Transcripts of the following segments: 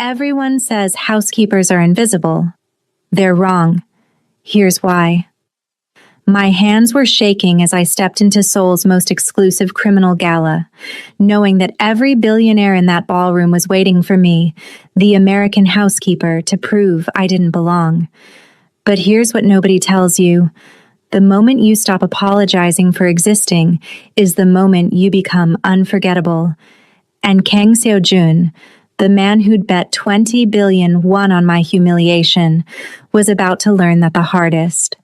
Everyone says housekeepers are invisible. They're wrong. Here's why. My hands were shaking as I stepped into Seoul's most exclusive criminal gala, knowing that every billionaire in that ballroom was waiting for me, the American housekeeper, to prove I didn't belong. But here's what nobody tells you. The moment you stop apologizing for existing is the moment you become unforgettable. And Kang Seo-jun, the man who'd bet 20 billion won on my humiliation, was about to learn that the hardest.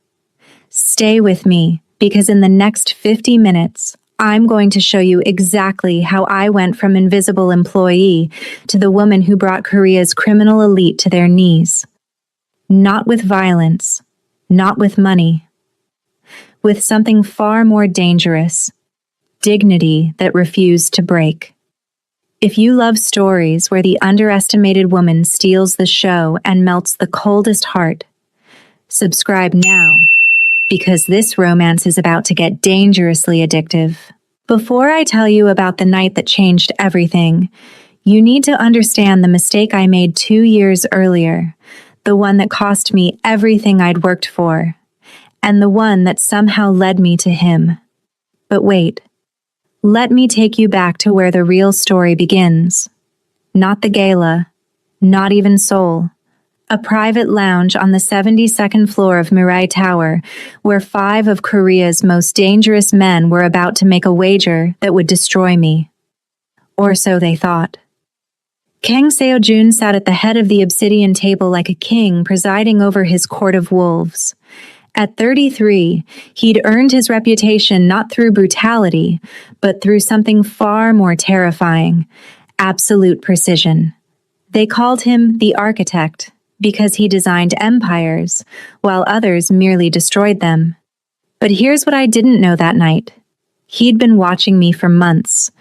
Stay with me, because in the next 50 minutes, I'm going to show you exactly how I went from invisible employee to the woman who brought Korea's criminal elite to their knees. Not with violence, not with money, with something far more dangerous, dignity that refused to break. If you love stories where the underestimated woman steals the show and melts the coldest heart, subscribe now, because this romance is about to get dangerously addictive. Before I tell you about the night that changed everything, you need to understand the mistake I made 2 years earlier, the one that cost me everything I'd worked for, and the one that somehow led me to him. But wait, let me take you back to where the real story begins. Not the gala, not even Seoul. A private lounge on the 72nd floor of Mirai Tower, where 5 of Korea's most dangerous men were about to make a wager that would destroy me. Or so they thought. Kang Seo-jun sat at the head of the obsidian table like a king presiding over his court of wolves. At 33, he'd earned his reputation not through brutality, but through something far more terrifying: absolute precision. They called him the architect, because he designed empires, while others merely destroyed them. But here's what I didn't know that night. He'd been watching me for months,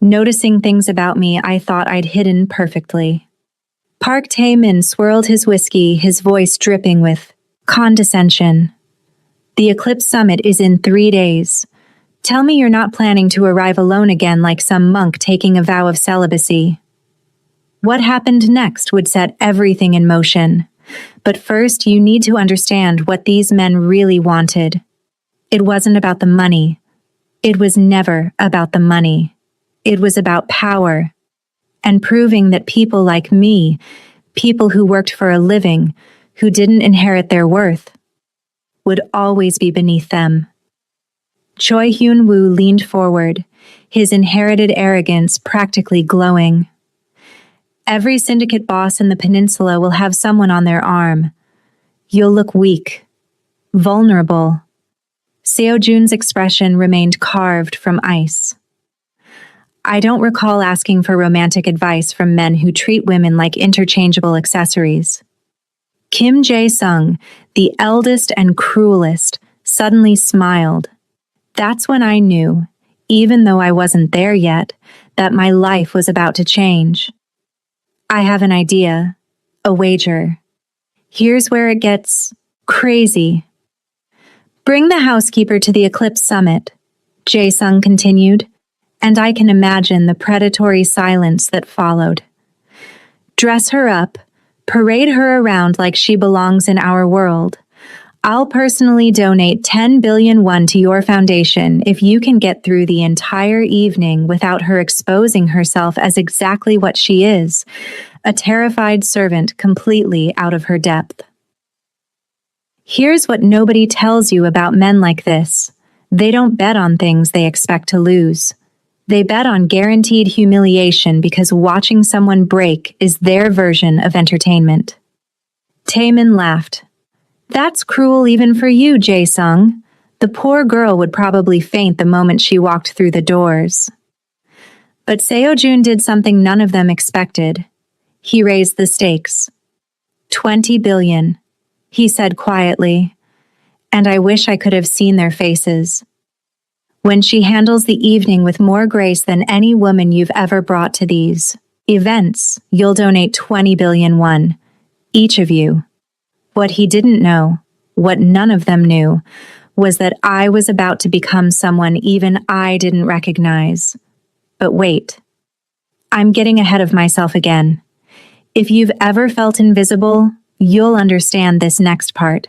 noticing things about me I thought I'd hidden perfectly. Park Tae-min swirled his whiskey, his voice dripping with condescension. The Eclipse Summit is in 3 days. Tell me you're not planning to arrive alone again like some monk taking a vow of celibacy. What happened next would set everything in motion. But first, you need to understand what these men really wanted. It wasn't about the money. It was never about the money. It was about power. And proving that people like me, people who worked for a living, who didn't inherit their worth, would always be beneath them. Choi Hyun-woo leaned forward, his inherited arrogance practically glowing. Every syndicate boss in the peninsula will have someone on their arm. You'll look weak, vulnerable. Seo-jun's expression remained carved from ice. I don't recall asking for romantic advice from men who treat women like interchangeable accessories. Kim Jae-sung, the eldest and cruelest, suddenly smiled. That's when I knew, even though I wasn't there yet, that my life was about to change. I have an idea, a wager. Here's where it gets crazy. Bring the housekeeper to the Eclipse Summit, Jae-sung continued, and I can imagine the predatory silence that followed. Dress her up, parade her around like she belongs in our world. I'll personally donate 10 billion won to your foundation if you can get through the entire evening without her exposing herself as exactly what she is, a terrified servant completely out of her depth. Here's what nobody tells you about men like this. They don't bet on things they expect to lose. They bet on guaranteed humiliation because watching someone break is their version of entertainment. Taemin laughed. That's cruel even for you, Jae-sung. The poor girl would probably faint the moment she walked through the doors. But Seo-jun did something none of them expected. He raised the stakes. 20 billion, he said quietly, and I wish I could have seen their faces. When she handles the evening with more grace than any woman you've ever brought to these events, you'll donate 20 billion won, each of you. What he didn't know, what none of them knew, was that I was about to become someone even I didn't recognize. But wait, I'm getting ahead of myself again. If you've ever felt invisible, you'll understand this next part.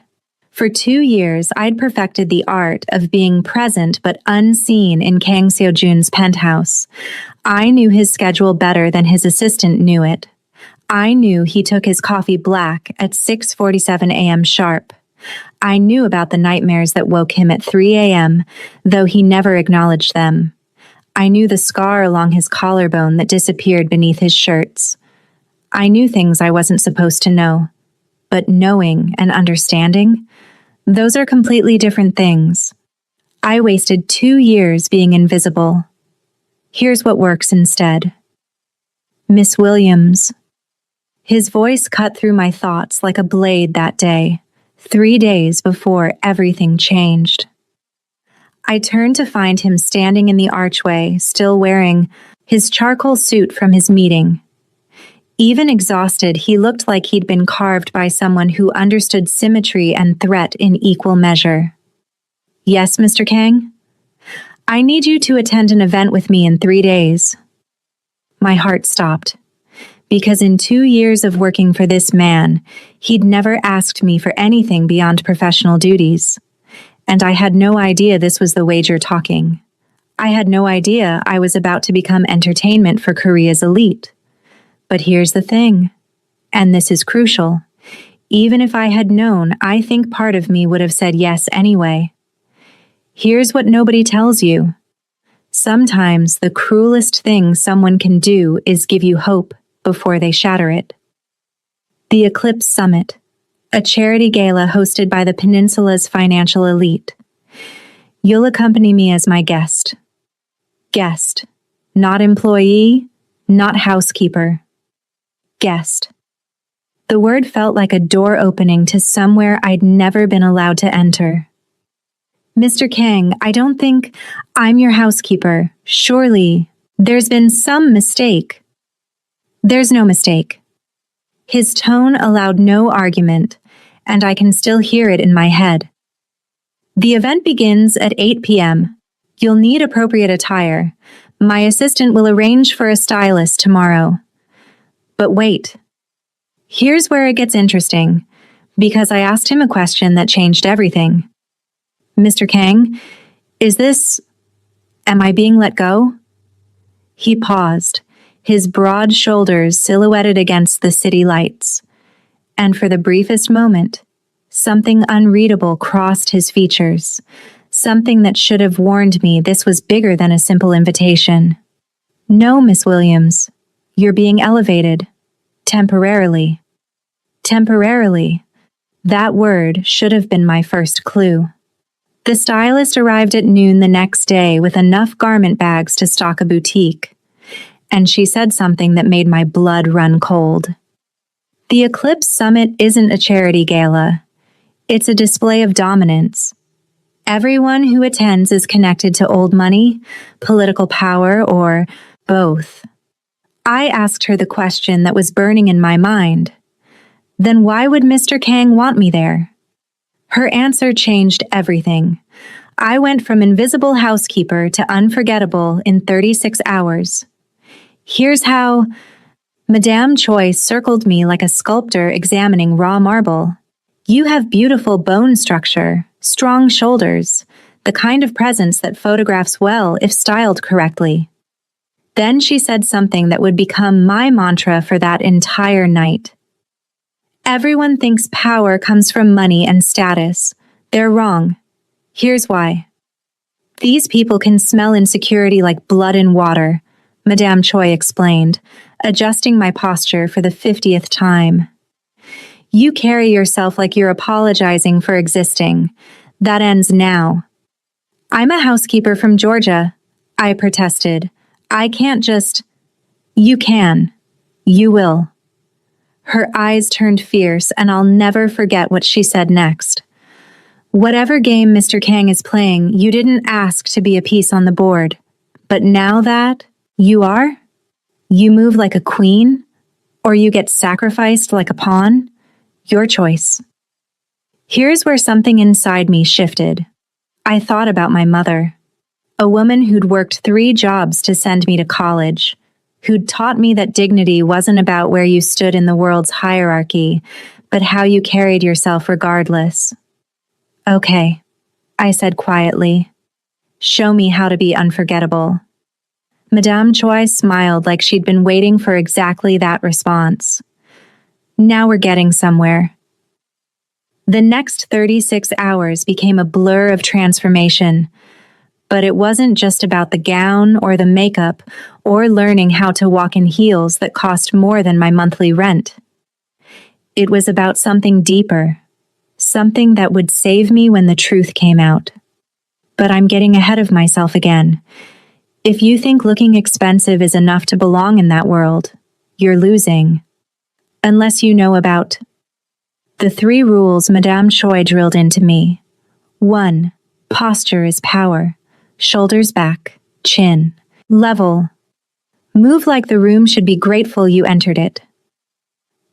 For 2 years, I'd perfected the art of being present but unseen in Kang Seo-jun's penthouse. I knew his schedule better than his assistant knew it. I knew he took his coffee black at 6:47 a.m. sharp. I knew about the nightmares that woke him at 3 a.m., though he never acknowledged them. I knew the scar along his collarbone that disappeared beneath his shirts. I knew things I wasn't supposed to know. But knowing and understanding, those are completely different things. I wasted 2 years being invisible. Here's what works instead. Miss Williams. His voice cut through my thoughts like a blade that day, 3 days before everything changed. I turned to find him standing in the archway, still wearing his charcoal suit from his meeting. Even exhausted, he looked like he'd been carved by someone who understood symmetry and threat in equal measure. Yes, Mr. Kang? I need you to attend an event with me in 3 days. My heart stopped, because in 2 years of working for this man, he'd never asked me for anything beyond professional duties. And I had no idea this was the wager talking. I had no idea I was about to become entertainment for Korea's elite. But here's the thing, and this is crucial. Even if I had known, I think part of me would have said yes anyway. Here's what nobody tells you. Sometimes the cruelest thing someone can do is give you hope before they shatter it. The Eclipse Summit, a charity gala hosted by the Peninsula's financial elite. You'll accompany me as my guest. Guest, not employee, not housekeeper. Guest. The word felt like a door opening to somewhere I'd never been allowed to enter. Mr. Kang, I don't think I'm your housekeeper. Surely, there's been some mistake. There's no mistake. His tone allowed no argument, and I can still hear it in my head. The event begins at 8 p.m. You'll need appropriate attire. My assistant will arrange for a stylist tomorrow. But wait. Here's where it gets interesting, because I asked him a question that changed everything. Mr. Kang, am I being let go? He paused, his broad shoulders silhouetted against the city lights. And for the briefest moment, something unreadable crossed his features, something that should have warned me this was bigger than a simple invitation. No, Miss Williams, you're being elevated. Temporarily. Temporarily. That word should have been my first clue. The stylist arrived at noon the next day with enough garment bags to stock a boutique, and she said something that made my blood run cold. The Eclipse Summit isn't a charity gala. It's a display of dominance. Everyone who attends is connected to old money, political power, or both. I asked her the question that was burning in my mind. Then why would Mr. Kang want me there? Her answer changed everything. I went from invisible housekeeper to unforgettable in 36 hours. Here's how. Madame Choi circled me like a sculptor examining raw marble. You have beautiful bone structure, strong shoulders, the kind of presence that photographs well if styled correctly. Then she said something that would become my mantra for that entire night. Everyone thinks power comes from money and status. They're wrong. Here's why. These people can smell insecurity like blood in water, Madame Choi explained, adjusting my posture for the 50th time. You carry yourself like you're apologizing for existing. That ends now. I'm a housekeeper from Georgia, I protested. I can't just. You can. You will. Her eyes turned fierce, and I'll never forget what she said next. Whatever game Mr. Kang is playing, you didn't ask to be a piece on the board. But now that you are, you move like a queen, or you get sacrificed like a pawn. Your choice. Here's where something inside me shifted. I thought about my mother. A woman who'd worked 3 jobs to send me to college, who'd taught me that dignity wasn't about where you stood in the world's hierarchy, but how you carried yourself regardless. Okay, I said quietly. Show me how to be unforgettable. Madame Choi smiled like she'd been waiting for exactly that response. Now we're getting somewhere. The next 36 hours became a blur of transformation, but it wasn't just about the gown or the makeup or learning how to walk in heels that cost more than my monthly rent. It was about something deeper, something that would save me when the truth came out. But I'm getting ahead of myself again. If you think looking expensive is enough to belong in that world, you're losing. Unless you know about the 3 rules Madame Choi drilled into me. 1. Posture is power. Shoulders back, chin, level. Move like the room should be grateful you entered it.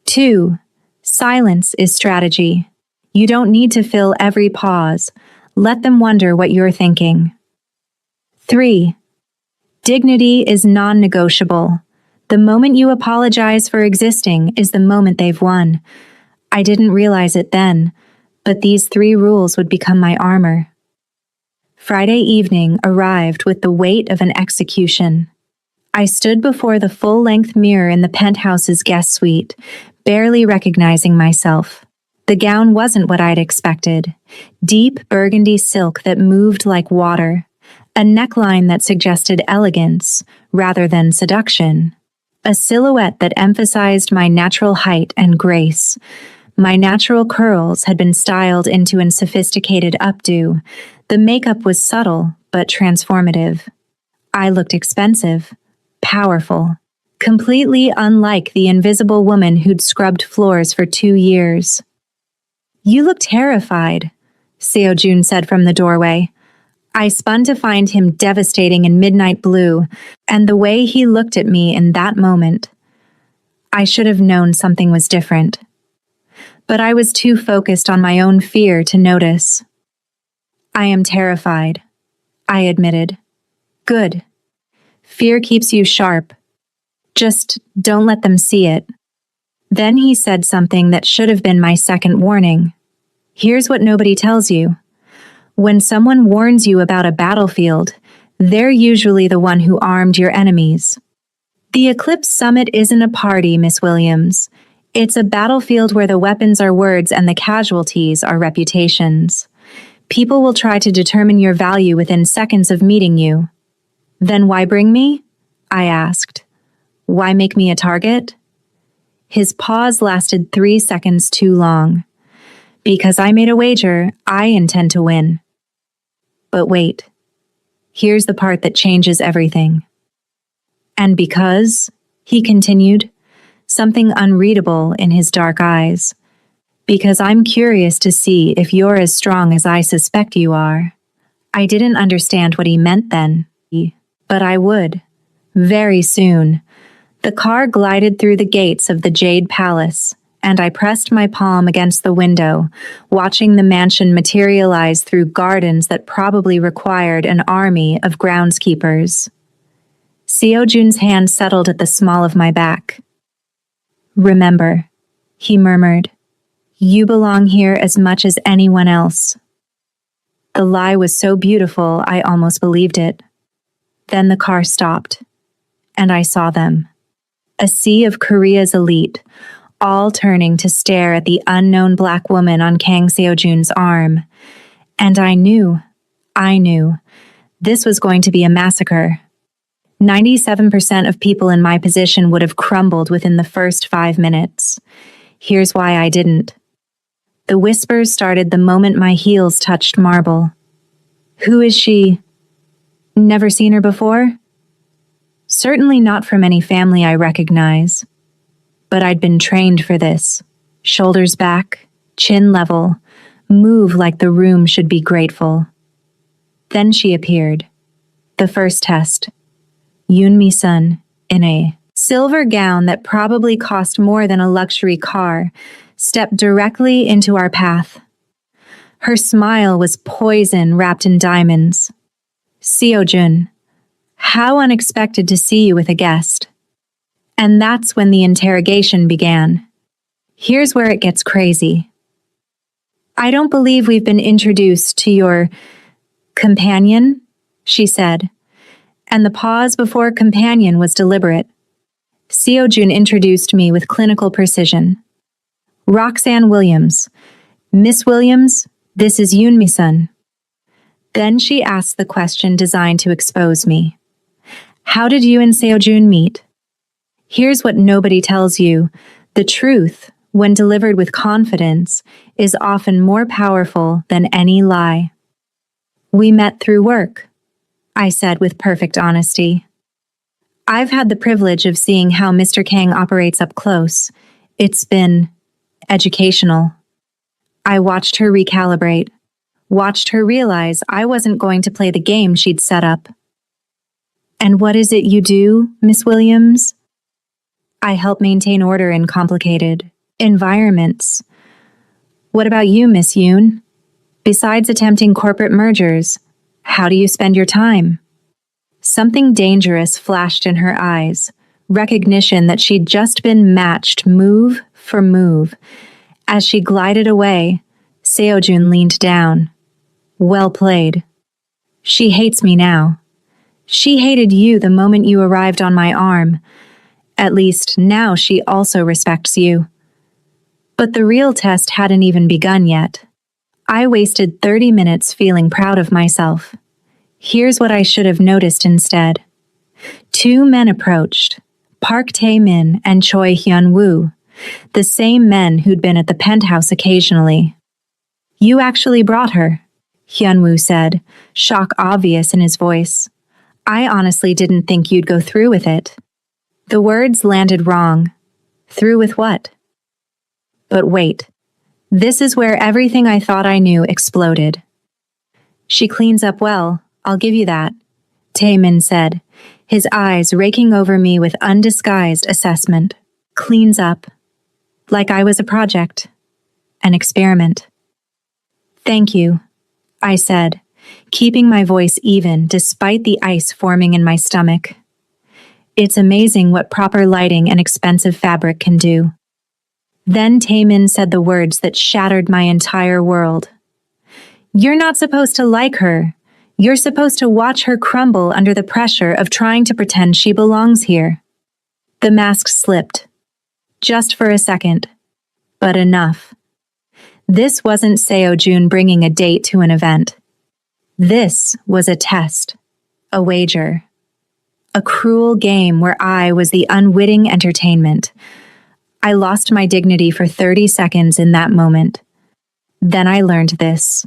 2. Silence is strategy. You don't need to fill every pause. Let them wonder what you're thinking. 3. Dignity is non-negotiable. The moment you apologize for existing is the moment they've won. I didn't realize it then, but these 3 rules would become my armor. Friday evening arrived with the weight of an execution. I stood before the full-length mirror in the penthouse's guest suite, barely recognizing myself. The gown wasn't what I'd expected. Deep burgundy silk that moved like water. A neckline that suggested elegance rather than seduction. A silhouette that emphasized my natural height and grace. My natural curls had been styled into a sophisticated updo. The makeup was subtle but transformative. I looked expensive, powerful, completely unlike the invisible woman who'd scrubbed floors for 2 years. You look terrified, Seo Jun said from the doorway. I spun to find him devastating in midnight blue, and the way he looked at me in that moment. I should have known something was different. But I was too focused on my own fear to notice. I am terrified, I admitted. Good. Fear keeps you sharp. Just don't let them see it. Then he said something that should have been my second warning. Here's what nobody tells you. When someone warns you about a battlefield, they're usually the one who armed your enemies. The Eclipse Summit isn't a party, Miss Williams. It's a battlefield where the weapons are words and the casualties are reputations. People will try to determine your value within seconds of meeting you. Then why bring me? I asked. Why make me a target? His pause lasted 3 seconds too long. Because I made a wager, I intend to win. But wait. Here's the part that changes everything. And because, he continued, something unreadable in his dark eyes. Because I'm curious to see if you're as strong as I suspect you are. I didn't understand what he meant then, but I would. Very soon. The car glided through the gates of the Jade Palace, and I pressed my palm against the window, watching the mansion materialize through gardens that probably required an army of groundskeepers. Seo Jun's hand settled at the small of my back. Remember, he murmured, you belong here as much as anyone else. The lie was so beautiful I almost believed it. Then the car stopped, and I saw them. A sea of Korea's elite, all turning to stare at the unknown black woman on Kang Seo-jun's arm. And I knew, this was going to be a massacre. 97% of people in my position would have crumbled within the first 5 minutes. Here's why I didn't. The whispers started the moment my heels touched marble. Who is she? Never seen her before? Certainly not from any family I recognize. But I'd been trained for this. Shoulders back, chin level, move like the room should be grateful. Then she appeared. The first test. Yoon Mi-sun, in a silver gown that probably cost more than a luxury car, stepped directly into our path. Her smile was poison wrapped in diamonds. Seo Jun, how unexpected to see you with a guest. And that's when the interrogation began. Here's where it gets crazy. I don't believe we've been introduced to your companion, she said, and the pause before companion was deliberate. Seo-jun introduced me with clinical precision. Roxanne Williams. Miss Williams, this is Yoon Mi-sun. Then she asked the question designed to expose me. How did you and Seo-jun meet? Here's what nobody tells you. The truth, when delivered with confidence, is often more powerful than any lie. We met through work, I said with perfect honesty. I've had the privilege of seeing how Mr. Kang operates up close. It's been educational. I watched her recalibrate, watched her realize I wasn't going to play the game she'd set up. And what is it you do, Miss Williams? I help maintain order in complicated environments. What about you, Miss Yoon? Besides attempting corporate mergers, how do you spend your time? Something dangerous flashed in her eyes, recognition that she'd just been matched move for move. As she glided away, Seo-jun leaned down. Well played. She hates me now. She hated you the moment you arrived on my arm. At least now she also respects you. But the real test hadn't even begun yet. I wasted 30 minutes feeling proud of myself. Here's what I should have noticed instead. Two men approached, Park Tae-min and Choi Hyun-woo, the same men who'd been at the penthouse occasionally. You actually brought her, Hyun-woo said, shock obvious in his voice. I honestly didn't think you'd go through with it. The words landed wrong. Through with what? But wait. This is where everything I thought I knew exploded. She cleans up well, I'll give you that, Tae-min said, his eyes raking over me with undisguised assessment. Cleans up. Like I was a project. An experiment. Thank you, I said, keeping my voice even despite the ice forming in my stomach. It's amazing what proper lighting and expensive fabric can do. Then Tae-min said the words that shattered my entire world. You're not supposed to like her. You're supposed to watch her crumble under the pressure of trying to pretend she belongs here. The mask slipped. Just for a second. But enough. This wasn't Seo-jun bringing a date to an event. This was a test. A wager. A cruel game where I was the unwitting entertainment. I lost my dignity for 30 seconds in that moment. Then I learned this.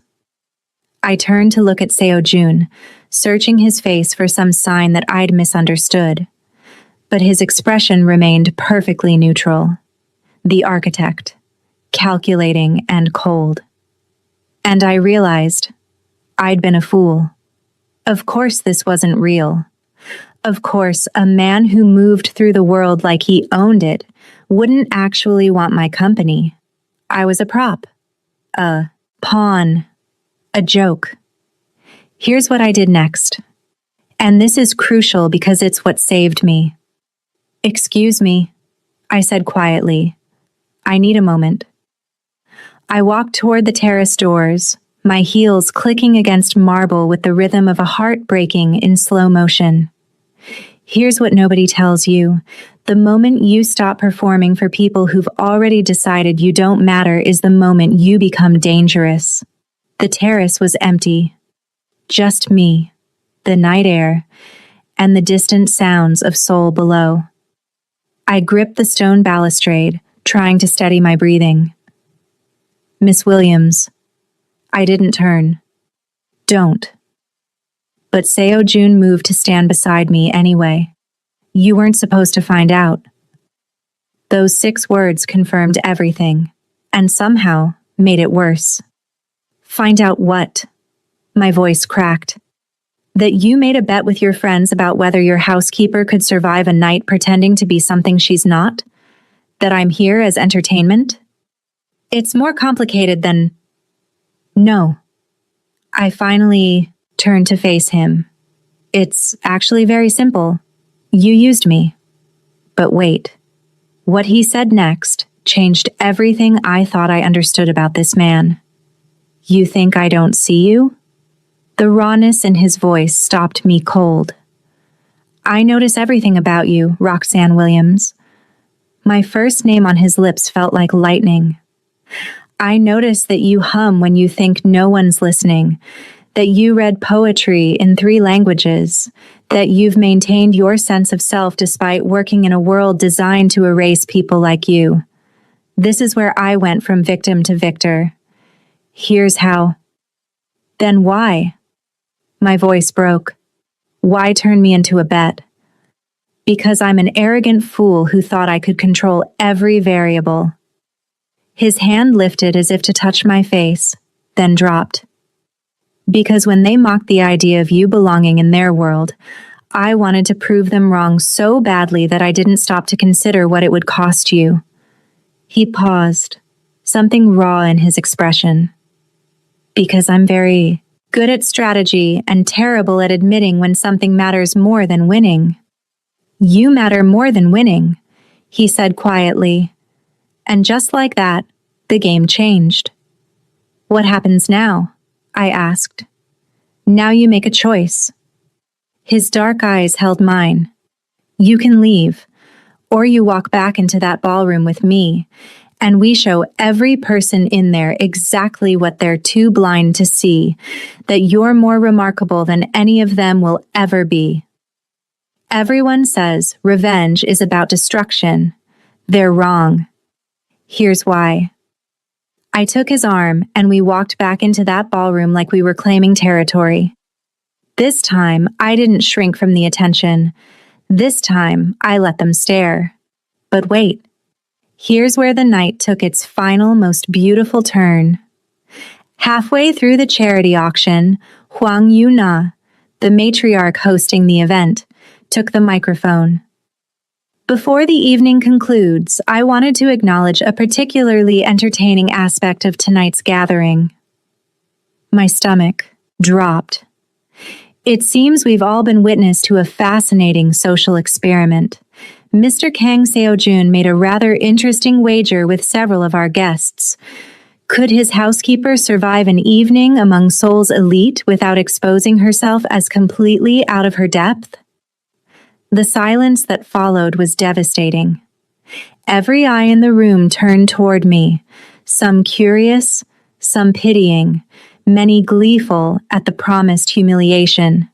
I turned to look at Seo-jun, searching his face for some sign that I'd misunderstood. But his expression remained perfectly neutral. The architect, calculating and cold. And I realized I'd been a fool. Of course this wasn't real. Of course, a man who moved through the world like he owned it wouldn't actually want my company. I was a prop. A pawn. A joke. Here's what I did next. And this is crucial because it's what saved me. Excuse me, I said quietly. I need a moment. I walked toward the terrace doors, my heels clicking against marble with the rhythm of a heart breaking in slow motion. Here's what nobody tells you. The moment you stop performing for people who've already decided you don't matter is the moment you become dangerous. The terrace was empty. Just me, the night air, and the distant sounds of Seoul below. I gripped the stone balustrade, trying to steady my breathing. Miss Williams. I didn't turn. Don't. But Seo-jun moved to stand beside me anyway. You weren't supposed to find out. Those 6 words confirmed everything, and somehow made it worse. Find out what? My voice cracked. That you made a bet with your friends about whether your housekeeper could survive a night pretending to be something she's not? That I'm here as entertainment? It's more complicated than... No. I finally turned to face him. It's actually very simple. You used me. But wait, what he said next changed everything I thought I understood about this man. You think I don't see you? The rawness in his voice stopped me cold. I notice everything about you, Roxanne Williams. My first name on his lips felt like lightning. I notice that you hum when you think no one's listening, that you read poetry in 3 languages, that you've maintained your sense of self despite working in a world designed to erase people like you. This is where I went from victim to victor. Here's how. Then why? My voice broke. Why turn me into a bet? Because I'm an arrogant fool who thought I could control every variable. His hand lifted as if to touch my face, then dropped. Because when they mocked the idea of you belonging in their world, I wanted to prove them wrong so badly that I didn't stop to consider what it would cost you. He paused, something raw in his expression. Because I'm very good at strategy and terrible at admitting when something matters more than winning. You matter more than winning, he said quietly. And just like that, the game changed. What happens now? I asked. Now you make a choice. His dark eyes held mine. You can leave, or you walk back into that ballroom with me, and we show every person in there exactly what they're too blind to see, that you're more remarkable than any of them will ever be. Everyone says revenge is about destruction. They're wrong. Here's why. I took his arm and we walked back into that ballroom like we were claiming territory. This time, I didn't shrink from the attention. This time, I let them stare. But wait. Here's where the night took its final, most beautiful turn. Halfway through the charity auction, Huang Yuna, the matriarch hosting the event, took the microphone. Before the evening concludes, I wanted to acknowledge a particularly entertaining aspect of tonight's gathering. My stomach dropped. It seems we've all been witness to a fascinating social experiment. Mr. Kang Seojun made a rather interesting wager with several of our guests. Could his housekeeper survive an evening among Seoul's elite without exposing herself as completely out of her depth? The silence that followed was devastating. Every eye in the room turned toward me, some curious, some pitying, many gleeful at the promised humiliation.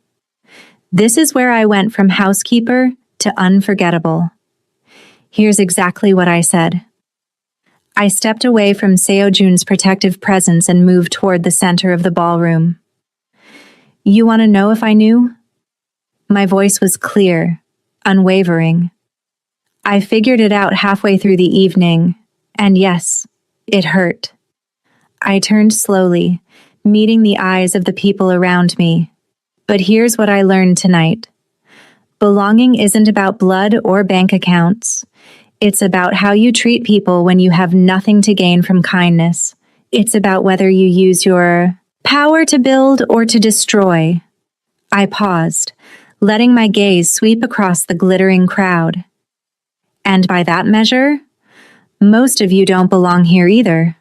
This is where I went from housekeeper to unforgettable. Here's exactly what I said. I stepped away from Seojun's protective presence and moved toward the center of the ballroom. You want to know if I knew? My voice was clear, unwavering. I figured it out halfway through the evening, and yes, it hurt. I turned slowly, meeting the eyes of the people around me. But here's what I learned tonight. Belonging isn't about blood or bank accounts. It's about how you treat people when you have nothing to gain from kindness. It's about whether you use your power to build or to destroy. I paused, letting my gaze sweep across the glittering crowd. And by that measure, most of you don't belong here either.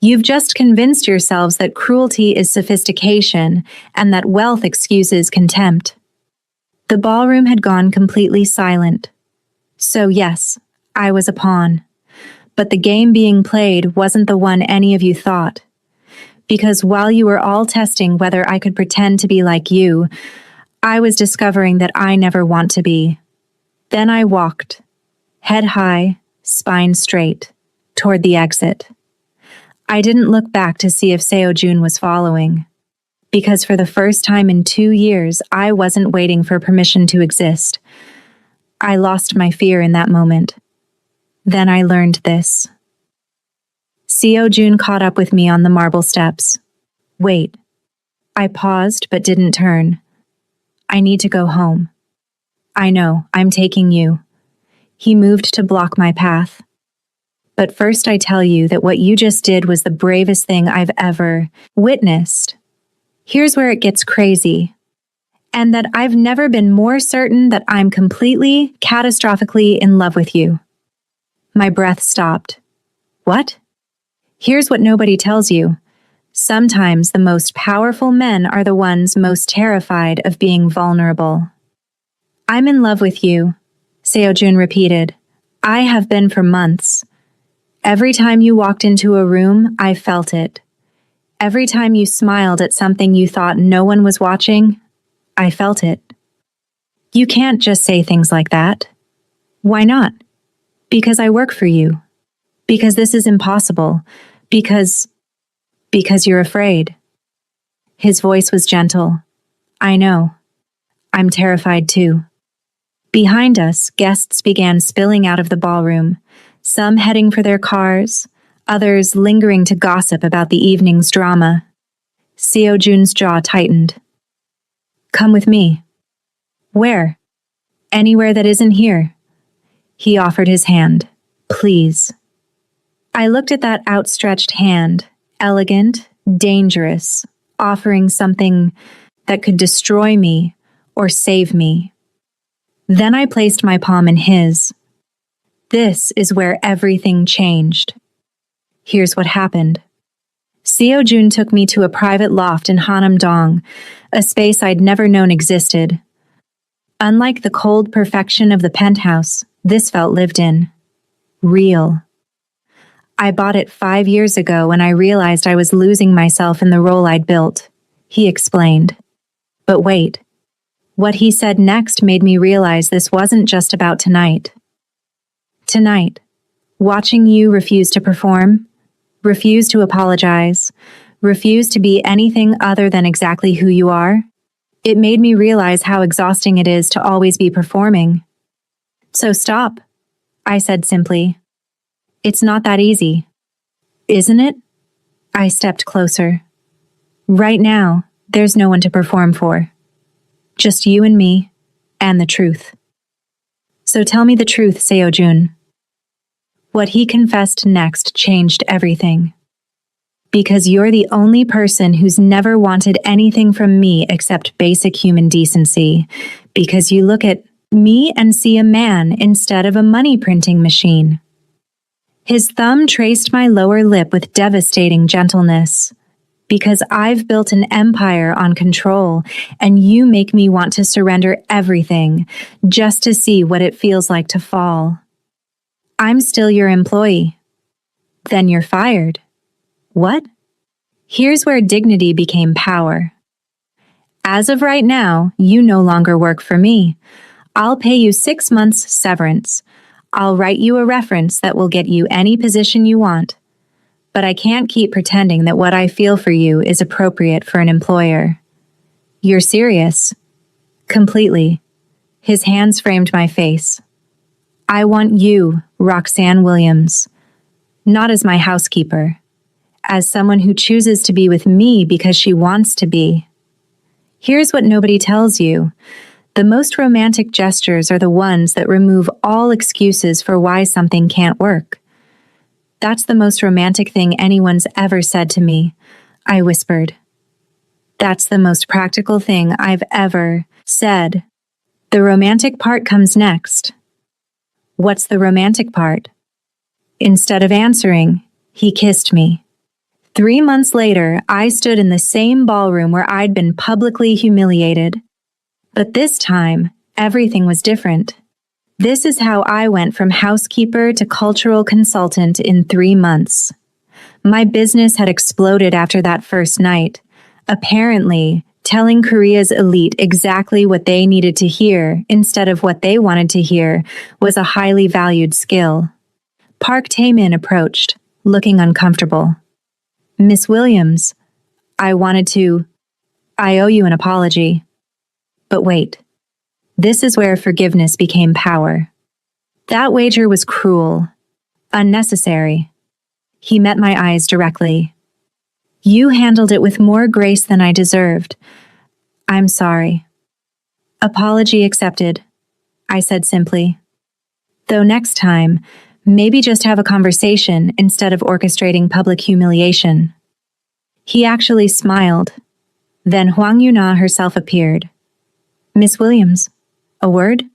You've just convinced yourselves that cruelty is sophistication and that wealth excuses contempt. The ballroom had gone completely silent. So yes, I was a pawn. But the game being played wasn't the one any of you thought. Because while you were all testing whether I could pretend to be like you, I was discovering that I never want to be. Then I walked, head high, spine straight, toward the exit. I didn't look back to see if Seojun was following. Because for the first time in 2 years, I wasn't waiting for permission to exist. I lost my fear in that moment. Then I learned this. Seojun caught up with me on the marble steps. Wait. I paused but didn't turn. I need to go home. I know, I'm taking you. He moved to block my path. But first I tell you that what you just did was the bravest thing I've ever witnessed. Here's where it gets crazy. and that I've never been more certain that I'm completely, catastrophically in love with you. My breath stopped. What? Here's what nobody tells you. Sometimes the most powerful men are the ones most terrified of being vulnerable. I'm in love with you, Seojun repeated. I have been for months. Every time you walked into a room, I felt it. Every time you smiled at something you thought no one was watching, I felt it. You can't just say things like that. Why not? Because I work for you. Because this is impossible. Because you're afraid. His voice was gentle. I know. I'm terrified too. Behind us, guests began spilling out of the ballroom, some heading for their cars, others lingering to gossip about the evening's drama. Seojun's jaw tightened. Come with me. Where? Anywhere that isn't here. He offered his hand. Please. I looked at that outstretched hand, elegant, dangerous, offering something that could destroy me or save me. Then I placed my palm in his. This is where everything changed. Here's what happened. Seojun took me to a private loft in Hanam-dong, a space I'd never known existed. Unlike the cold perfection of the penthouse, this felt lived in. Real. I bought it 5 years ago when I realized I was losing myself in the role I'd built, he explained. But wait. What he said next made me realize this wasn't just about tonight. Tonight, watching you refuse to perform, refuse to apologize, refuse to be anything other than exactly who you are, it made me realize how exhausting it is to always be performing. So stop, I said simply. It's not that easy. Isn't it? I stepped closer. Right now, there's no one to perform for. Just you and me, and the truth. So tell me the truth, Seojun. What he confessed next changed everything. Because you're the only person who's never wanted anything from me except basic human decency. Because you look at me and see a man instead of a money printing machine. His thumb traced my lower lip with devastating gentleness. Because I've built an empire on control, and you make me want to surrender everything just to see what it feels like to fall. I'm still your employee. Then you're fired. What? Here's where dignity became power. As of right now, you no longer work for me. I'll pay you 6 months severance. I'll write you a reference that will get you any position you want. But I can't keep pretending that what I feel for you is appropriate for an employer. You're serious? Completely. His hands framed my face. I want you, Roxanne Williams. Not as my housekeeper. As someone who chooses to be with me because she wants to be. Here's what nobody tells you. The most romantic gestures are the ones that remove all excuses for why something can't work. That's the most romantic thing anyone's ever said to me, I whispered. That's the most practical thing I've ever said. The romantic part comes next. What's the romantic part? Instead of answering, he kissed me. 3 months later, I stood in the same ballroom where I'd been publicly humiliated. But this time, everything was different. This is how I went from housekeeper to cultural consultant in 3 months. My business had exploded after that first night. Apparently, telling Korea's elite exactly what they needed to hear instead of what they wanted to hear was a highly valued skill. Park Tae-min approached, looking uncomfortable. Miss Williams, I owe you an apology. But wait. This is where forgiveness became power. That wager was cruel, unnecessary. He met my eyes directly. You handled it with more grace than I deserved. I'm sorry. Apology accepted, I said simply. Though next time, maybe just have a conversation instead of orchestrating public humiliation. He actually smiled. Then Hwang Yuna herself appeared. Miss Williams, a word?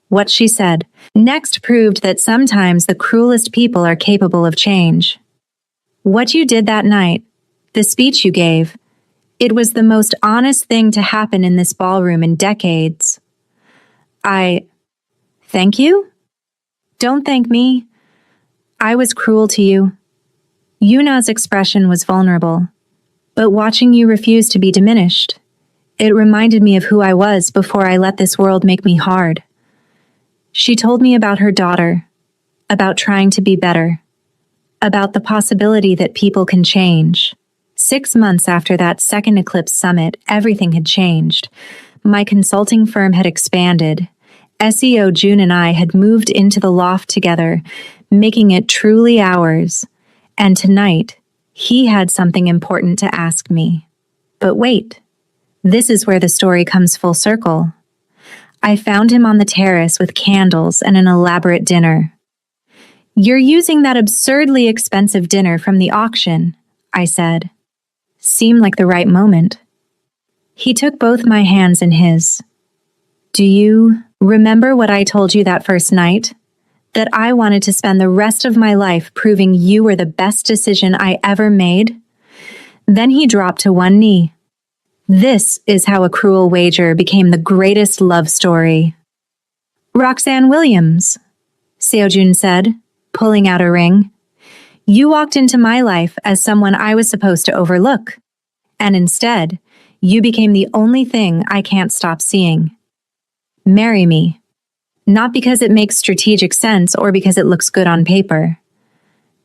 What she said next proved that sometimes the cruelest people are capable of change. What you did that night, the speech you gave, it was the most honest thing to happen in this ballroom in decades. Thank you? Don't thank me. I was cruel to you. Yuna's expression was vulnerable, but watching you refuse to be diminished, it reminded me of who I was before I let this world make me hard. She told me about her daughter, about trying to be better, about the possibility that people can change. 6 months after that second Eclipse summit, everything had changed. My consulting firm had expanded. SEO June and I had moved into the loft together, making it truly ours. And tonight, he had something important to ask me. But wait, this is where the story comes full circle. I found him on the terrace with candles and an elaborate dinner. "You're using that absurdly expensive dinner from the auction," I said. Seemed like the right moment. He took both my hands in his. "Do you remember what I told you that first night? That I wanted to spend the rest of my life proving you were the best decision I ever made?" Then he dropped to one knee. This is how a cruel wager became the greatest love story. "Roxanne Williams," Seojun said, pulling out a ring. "You walked into my life as someone I was supposed to overlook. And instead, you became the only thing I can't stop seeing. Marry me. Not because it makes strategic sense or because it looks good on paper.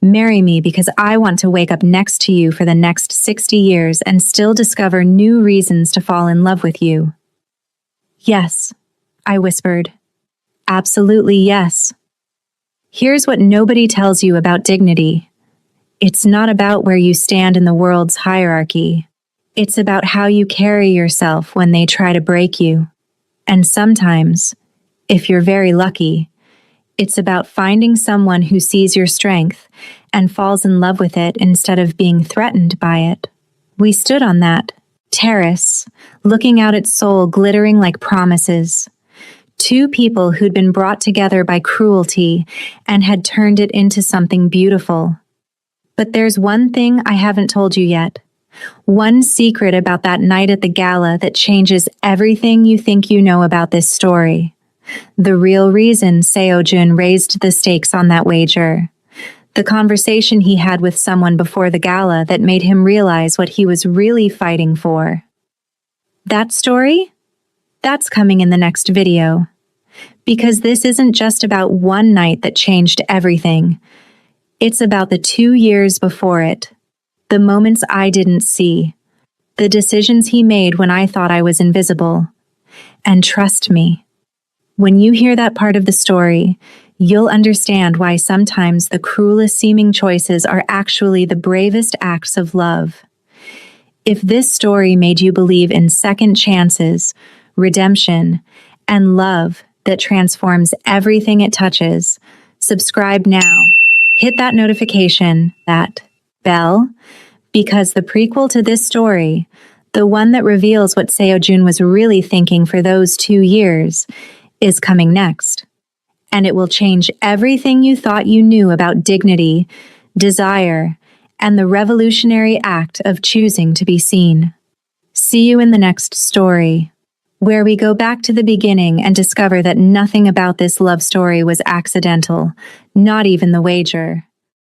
Marry me because I want to wake up next to you for the next 60 years and still discover new reasons to fall in love with you." "Yes," I whispered. "Absolutely yes." Here's what nobody tells you about dignity. It's not about where you stand in the world's hierarchy. It's about how you carry yourself when they try to break you. And sometimes, if you're very lucky, it's about finding someone who sees your strength and falls in love with it instead of being threatened by it. We stood on that terrace, looking out at Seoul glittering like promises. Two people who'd been brought together by cruelty and had turned it into something beautiful. But there's one thing I haven't told you yet. One secret about that night at the gala that changes everything you think you know about this story. The real reason Seojun raised the stakes on that wager. The conversation he had with someone before the gala that made him realize what he was really fighting for. That story? That's coming in the next video. Because this isn't just about one night that changed everything. It's about the 2 years before it. The moments I didn't see. The decisions he made when I thought I was invisible. And trust me, when you hear that part of the story, you'll understand why sometimes the cruelest seeming choices are actually the bravest acts of love. If this story made you believe in second chances, redemption, and love that transforms everything it touches, subscribe now. Hit that notification, that bell, because the prequel to this story, the one that reveals what Seojun was really thinking for those 2 years, is coming next. And it will change everything you thought you knew about dignity, desire, and the revolutionary act of choosing to be seen. See you in the next story, where we go back to the beginning and discover that nothing about this love story was accidental, not even the wager.